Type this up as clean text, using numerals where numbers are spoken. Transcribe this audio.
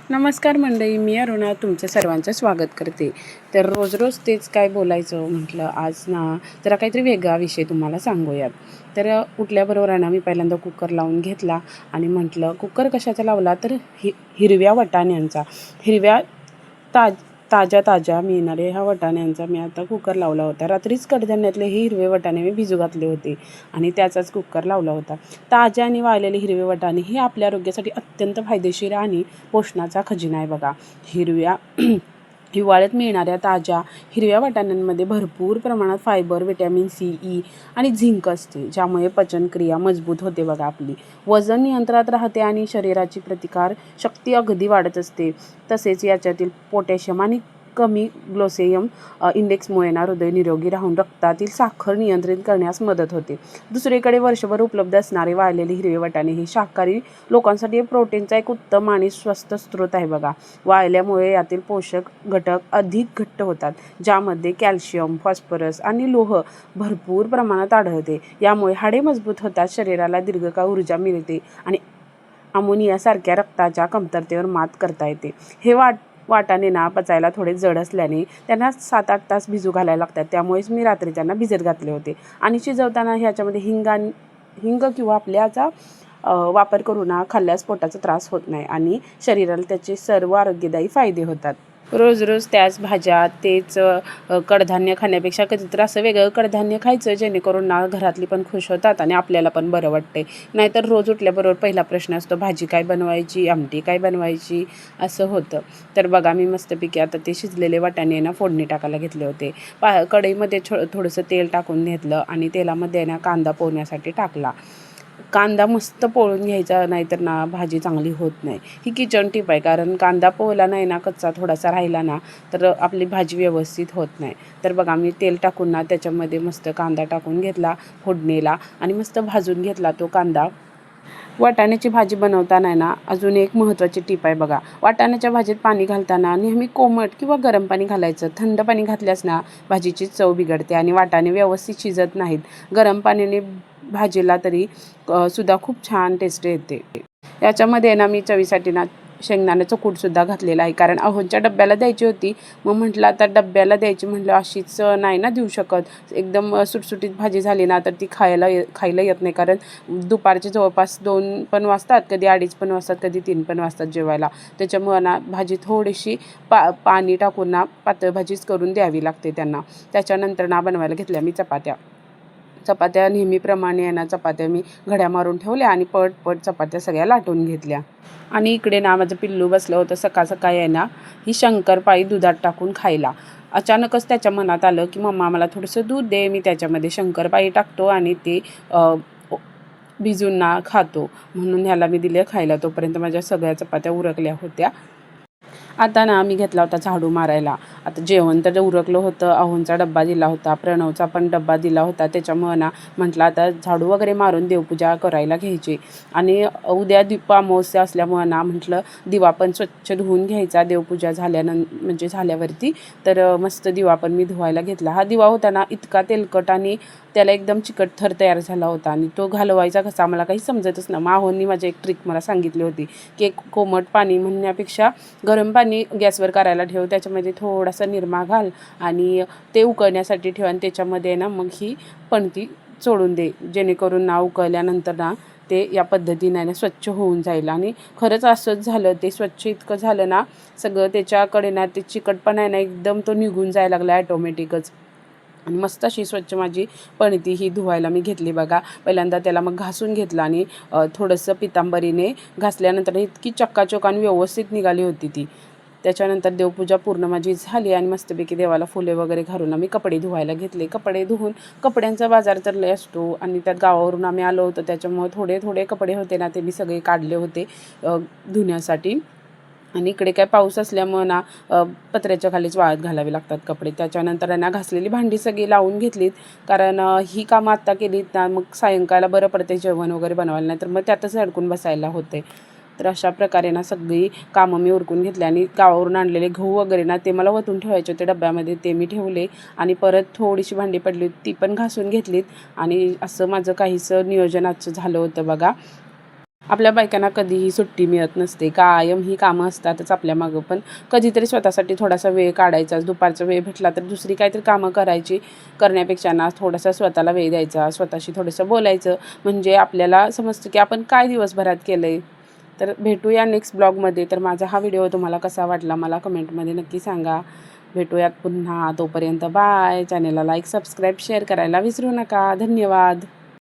नमस्कार मंडळी, मी अरुणा तुमचं सर्वांचं स्वागत करते. तर रोज रोज तेच काय बोलायचं म्हटलं, आज ना जरा काहीतरी वेगळा विषय तुम्हाला सांगूयात. तर उठल्याबरोबर आहे ना मी पहिल्यांदा कुकर लावून घेतला आणि म्हटलं कुकर कशाचा लावला तर हिरव्या वाटाण्यांचा, हिरव्या ताज्या मिळणारे ह्या वाटाण्यांचा मी आता कुकर लावला होता. रात्रीच कडधान्यातले हे हिरवे वाटाणे मी भिजू घातले होते आणि त्याचाच कुकर लावला होता. ताज्या आणि वाळलेले हिरवे वाटाणे हे आपल्या आरोग्यासाठी अत्यंत फायदेशीर आणि पोषणाचा खजिना आहे बघा. हिवाळ्यात मिळणाऱ्या ताज्या हिरव्या वाटाण्यांमध्ये भरपूर प्रमाणात फायबर, व्हिटॅमिन सी, ई आणि झिंक असते, ज्यामुळे पचनक्रिया मजबूत होते बघा आपली. वजन नियंत्रणात राहते आणि शरीराची प्रतिकार शक्ती अगदी वाढत असते. तसेच याच्यातील पोटॅशियम आणि कमी ग्लायसेमिक इंडेक्समुळे ना हृदय निरोगी राहून रक्तातील साखर नियंत्रित करण्यास मदत होते. दुसरीकडे वर्षभर उपलब्ध असणारे वाळलेले हिरवे वाटाणे हे शाकाहारी लोकांसाठी प्रोटीनचा एक उत्तम आणि स्वस्त स्रोत आहे बघा. वाळल्यामुळे यातील पोषक घटक अधिक घट्ट होतात, ज्यामध्ये कॅल्शियम, फॉस्फरस आणि लोह भरपूर प्रमाणात आढळते. यामुळे हाडे मजबूत होतात, शरीराला दीर्घकाळ ऊर्जा मिळते आणि अमोनियासारख्या रक्ताच्या कमतरतेवर मात करता येते. हे वाटाणे ना पचायला थोडे जड असल्याने त्यांना 7-8 तास भिजू घालायला लागतात. त्यामुळेच मी रात्री त्यांना भिजत घातले होते आणि शिजवताना ह्याच्यामध्ये हिंग किंवा आपल्याचा वापर करून खाल्ल्यास पोटाचा त्रास होत नाही आणि शरीराला त्याचे सर्व आरोग्यदायी फायदे होतात. रोज रोज त्याच भाज्या, तेच कडधान्य खाण्यापेक्षा कधीतरी असं वेगळं कडधान्य खायचं, जेणेकरून ना घरातली पण खुश होतात आणि आपल्याला पण बरं वाटते. नाहीतर रोज उठल्याबरोबर पहिला प्रश्न असतो, भाजी काय बनवायची, आमटी काय बनवायची, असं होतं. तर बघा मी मस्तपैकी आता ते शिजलेले वाटाणे ना फोडणी टाकायला घेतले होते. कढईमध्ये थोडंसं तेल टाकून घेतलं आणि तेलामध्ये ना कांदा पोहण्यासाठी टाकला. कांदा मस्त पोळून घ्यायचा, नाहीतर ना भाजी चांगली होत नाही. ही किचन टिप आहे, कारण कांदा पोहला नाही ना, कच्चा थोडासा राहिला ना तर आपली भाजी व्यवस्थित होत नाही. तर बघा मी तेल टाकून ना त्याच्यामध्ये मस्त कांदा टाकून घेतला फोडणीला आणि मस्त भाजून घेतला तो कांदा. वाटाण्याची भाजी बनवताना ना अजून एक महत्त्वाची टीप आहे बघा. वाटाण्याच्या भाजीत पाणी घालताना नेहमी कोमट किंवा गरम पाणी घालायचं. थंड पाणी घातल्यास ना भाजीची चव बिघडते आणि वाटाणे व्यवस्थित शिजत नाहीत. गरम पाण्याने भाजीला तरी सुद्धा खूप छान टेस्ट येते. याच्यामध्ये ना मी चवीसाठी ना शेंगदाण्याचं कूटसुद्धा घातलेलं आहे, कारण अहोंच्या डब्याला द्यायची होती. मग म्हटलं आता डब्याला द्यायची म्हटलं अशीच नाही ना देऊ शकत. एकदम सुटसुटीत भाजी झाली ना तर ती खायला येत नाही, कारण दुपारचे जवळपास 2 पण वाजतात, कधी 2:30 पण वाजतात, कधी 3 पण वाजतात जेवायला. त्याच्यामुळं ना भाजी थोडीशी पाणी टाकून ना पातळ भाजीच करून द्यावी लागते त्यांना. त्याच्यानंतर ना बनवायला घेतल्या मी चपात्या नेहमीप्रमाणे ना चपात्या मी घड्या मारून ठेवल्या आणि पट चपात्या सगळ्या लाटून घेतल्या. आणि इकडे ना माझं पिल्लू बसलं होतं सकाळी आहे ना ही शंकरपाळी दुधात टाकून खायला. अचानकच त्याच्या मनात आलं की मम्मा मला थोडंसं दूध दे, मी त्याच्यामध्ये शंकरपाळी टाकतो आणि ते भिजून ना खातो. म्हणून ह्याला मी दिले खायला. तोपर्यंत माझ्या सगळ्या चपात्या उरकल्या होत्या. आता ना मी घेतला होता झाडू मारायला. आता जेवण तर उरकलं होतं, अहोंचा डब्बा दिला होता, प्रणवचा पण डब्बा दिला होता. त्याच्यामुळं ना म्हटलं आता झाडू वगैरे मारून देवपूजा करायला घ्यायची आणि उद्या अमावस्या असल्यामुळं ना म्हटलं दिवा पण स्वच्छ धुवून घ्यायचा देवपूजा म्हणजे झाल्यावरती. तर मस्त दिवा पण मी धुवायला घेतला. हा दिवा होता ना इतका तेलकट आणि त्याला एकदम चिकट थर तयार झाला होता आणि तो घालवायचा कसा मला काही समजतच ना. अहोंनी माझी एक ट्रिक मला सांगितली होती की कोमट पाणी म्हणण्यापेक्षा गरम पाणी गॅसवर करायला ठेव, त्याच्यामध्ये थोडासा निरमा घाल आणि ते उकळण्यासाठी ठेव आणि त्याच्यामध्ये ना मग ही पणती सोडून दे, जेणेकरून ना उकळल्यानंतर ना ते या पद्धतीने ना स्वच्छ होऊन जाईल. आणि खरंच असंच झालं. ते स्वच्छ इतकं झालं ना सगळं त्याच्याकडे ना ते चिकटपणा आहे ना एकदम तो निघून जायला लागला ॲटोमॅटिकच. आणि मस्त अशी स्वच्छ माझी पणती ही धुवायला मी घेतली बघा. पहिल्यांदा त्याला मग घासून घेतलं आणि थोडंसं पितांबरीने घासल्यानंतर इतकी चक्काचक आणि व्यवस्थित निघाली होती ती. त्याच्यानंतर देवपूजा पूर्ण माझी झाली आणि मस्तपैकी देवाला फुले वगैरे घालून आम्ही कपडे धुवायला घेतले. कपडे धुवून कपड्यांचा बाजार तर लय असतो आणि त्यात गावावरून आम्ही आलो होतो, त्याच्यामुळे थोडे कपडे होते ना ते मी सगळे काढले होते धुण्यासाठी. आणि इकडे काय पाऊस असल्यामुळं ना पत्र्याच्या खालीच वाळत घालावे लागतात कपडे. त्याच्यानंतर ना घासलेली भांडी सगळी लावून घेतलीत, कारण ही कामं आत्ता केलीत ना मग सायंकाळला बरं पडते जेवण वगैरे बनवायला, नाही तर मग त्यातच अडकून बसायला होते. तर अशा प्रकारे ना सगळी कामं मी उरकून घेतली आणि गावावरून आणलेले गहू वगैरे ना ते मला वतून ठेवायचे होते डब्यामध्ये, ते मी ठेवले आणि परत थोडीशी भांडी पडली ती पण घासून घेतलीत. आणि असं माझं काहीसं नियोजन आजचं झालं होतं बघा. आपल्या बायकांना कधीही सुट्टी मिळत नसते. कायम ही कामं असतातच आपल्या मागं. पण कधीतरी स्वतःसाठी थोडासा वेळ काढायचा. दुपारचा वेळ भेटला तर दुसरी काहीतरी कामं करायची. करण्यापेक्षा ना थोडासा स्वतःला वेळ द्यायचा. स्वतःशी थोडंसं बोलायचं. म्हणजे आपल्याला समजतं की आपण काय दिवसभरात केलं आहे. तर भेटूया नेक्स्ट ब्लॉगमध्ये. तर माझा हा व्हिडिओ तुम्हाला कसा वाटला मला कमेंटमध्ये नक्की सांगा. भेटूयात पुन्हा. तोपर्यंत बाय. चॅनेलला लाईक, सबस्क्राईब, शेअर करायला विसरू नका. धन्यवाद.